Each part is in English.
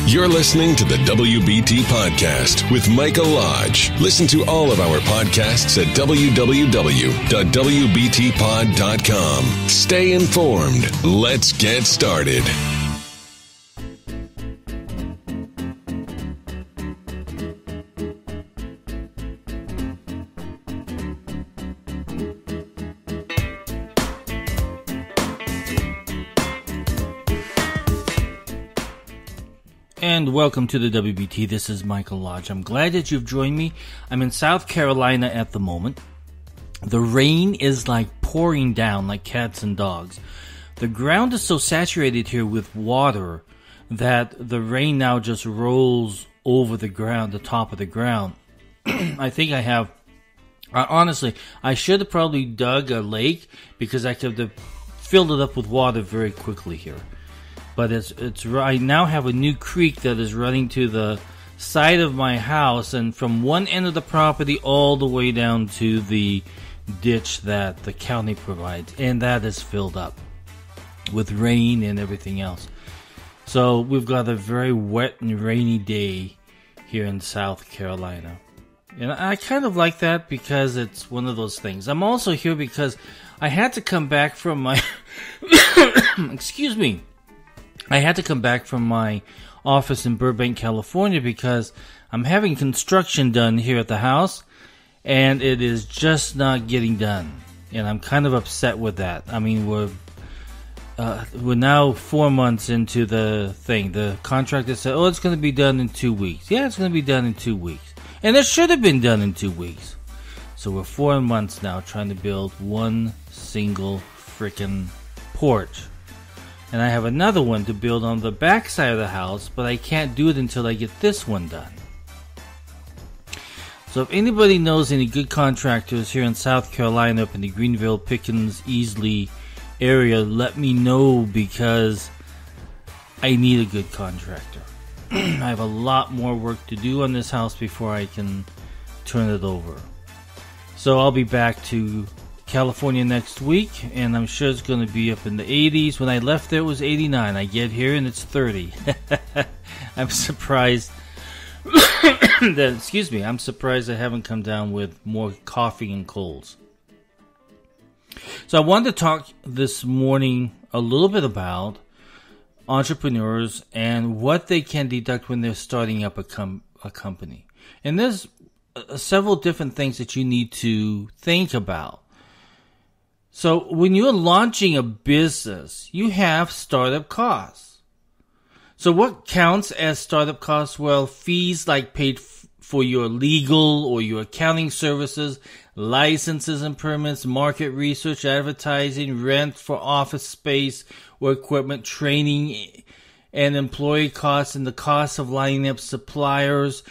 You're listening to the WBT Podcast with Michael Lodge. Listen to all of our podcasts at www.wbtpod.com. Stay informed. Let's get started. And welcome to the WBT. This is Michael Lodge. I'm glad that you've joined me. I'm in South Carolina at the moment. The rain is like pouring down like cats and dogs. The ground is so saturated here with water that the rain now just rolls over the ground, the top of the ground. I think I have, honestly, I should have probably dug a lake because I could have filled it up with water very quickly here. But I now have a new creek that is running to the side of my house and from one end of the property all the way down to the ditch that the county provides. And that is filled up with rain and everything else. So we've got a very wet and rainy day here in South Carolina. And I kind of like that because it's one of those things. I'm also here because I had to come back from my... Excuse me. I had to come back from my office in Burbank, California because I'm having construction done here at the house and it is just not getting done. And I'm kind of upset with that. I mean, we're now 4 months into the thing. The contractor said, oh, it's going to be done in 2 weeks. Yeah, it's going to be done in 2 weeks. And it should have been done in 2 weeks. So we're 4 months now trying to build one single frickin' porch. And I have another one to build on the back side of the house, but I can't do it until I get this one done. So if anybody knows any good contractors here in South Carolina, up in the Greenville, Pickens, Easley area, let me know because I need a good contractor. I have a lot more work to do on this house before I can turn it over. So I'll be back to California next week, and I'm sure it's going to be up in the 80s. When I left there, it was 89. I get here, and it's 30. I'm surprised that, I'm surprised I haven't come down with more coffee and colds. So I wanted to talk this morning a little bit about entrepreneurs and what they can deduct when they're starting up a company. And there's several different things that you need to think about. So when you're launching a business, you have startup costs. So what counts as startup costs? Well, fees like paid for your legal or your accounting services, licenses and permits, market research, advertising, rent for office space or equipment, training and employee costs, and the cost of lining up suppliers,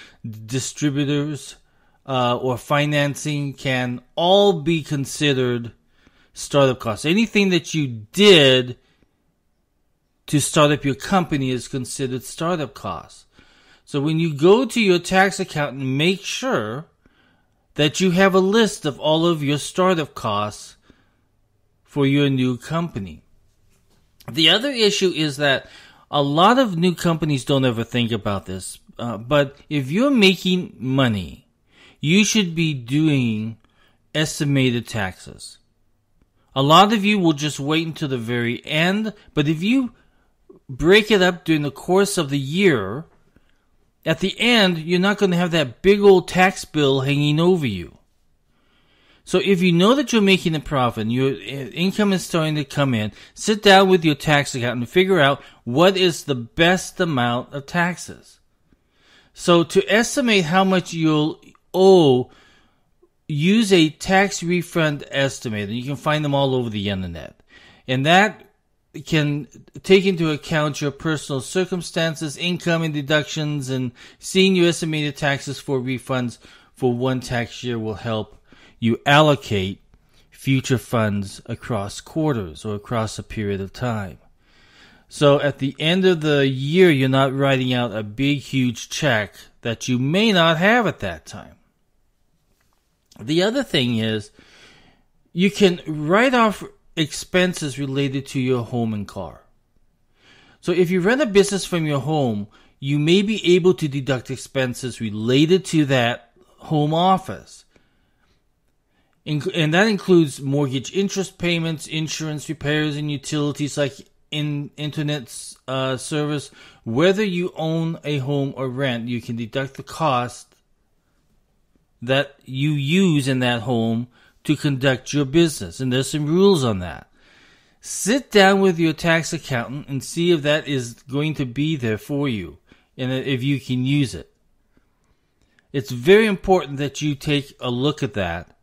distributors, or financing can all be considered startup costs. Anything that you did to start up your company is considered startup costs. So when you go to your tax accountant, make sure that you have a list of all of your startup costs for your new company. The other issue is that a lot of new companies don't ever think about this, but if you're making money, you should be doing estimated taxes. A lot of you will just wait until the very end, but if you break it up during the course of the year, at the end, you're not going to have that big old tax bill hanging over you. So if you know that you're making a profit and your income is starting to come in, sit down with your tax accountant and figure out what is the best amount of taxes. So to estimate how much you'll owe, use a tax refund estimator. You can find them all over the internet. And that can take into account your personal circumstances, income and deductions, and seeing your estimated taxes for refunds for one tax year will help you allocate future funds across quarters or across a period of time. So at the end of the year, you're not writing out a big, huge check that you may not have at that time. The other thing is you can write off expenses related to your home and car. So if you run a business from your home, you may be able to deduct expenses related to that home office. And that includes mortgage interest payments, insurance, repairs, and utilities like internet service. Whether you own a home or rent, you can deduct the cost that you use in that home to conduct your business. And there's some rules on that. Sit down with your tax accountant and see if that is going to be there for you and if you can use it. It's very important that you take a look at that,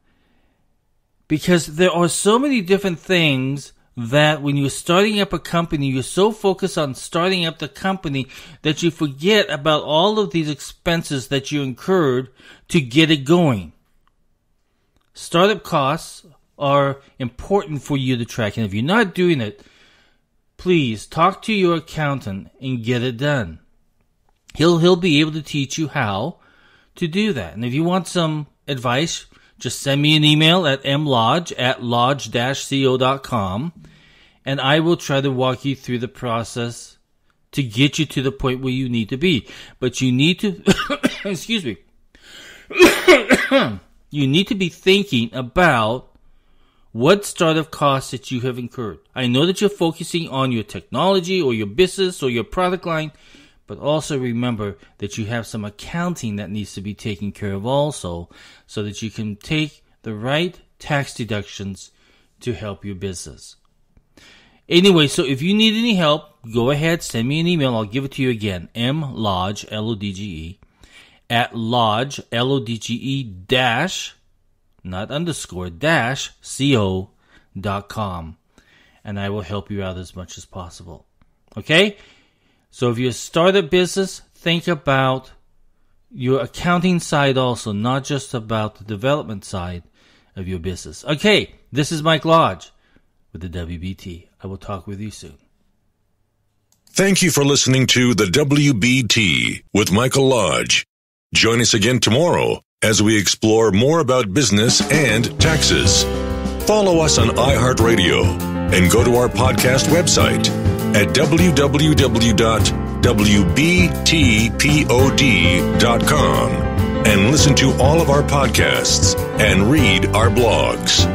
because there are so many different things that when you're starting up a company, you're so focused on starting up the company that you forget about all of these expenses that you incurred to get it going. Startup costs are important for you to track, and if you're not doing it, please talk to your accountant and get it done. He'll be able to teach you how to do that. And if you want some advice, just send me an email at mlodge@lodge-co.com, and I will try to walk you through the process to get you to the point where you need to be. But you need to, excuse me, you need to be thinking about what startup costs that you have incurred. I know that you're focusing on your technology or your business or your product line, but also remember that you have some accounting that needs to be taken care of also, so that you can take the right tax deductions to help your business. Anyway, so if you need any help, go ahead, send me an email. I'll give it to you again. mlodge, L-O-D-G-E, at lodge, L-O-D-G-E, dash, not underscore, dash, co.com. And I will help you out as much as possible. Okay? So if you start a business, think about your accounting side also, not just about the development side of your business. Okay, this is Mike Lodge with the WBT. I will talk with you soon. Thank you for listening to the WBT with Michael Lodge. Join us again tomorrow as we explore more about business and taxes. Follow us on iHeartRadio and go to our podcast website at www.wbtpod.com and listen to all of our podcasts and read our blogs.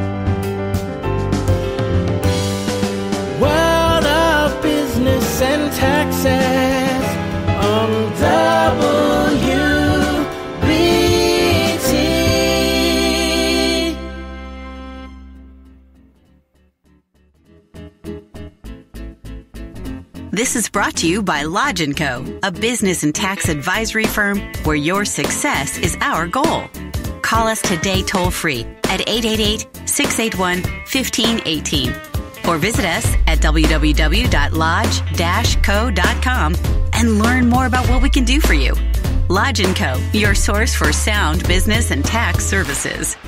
World of Business and Taxes on WBT. This is brought to you by Lodge & Co., a business and tax advisory firm where your success is our goal. Call us today toll-free at 888-681-1518 or visit us at www.lodge-co.com and learn more about what we can do for you. Lodge & Co., your source for sound business and tax services.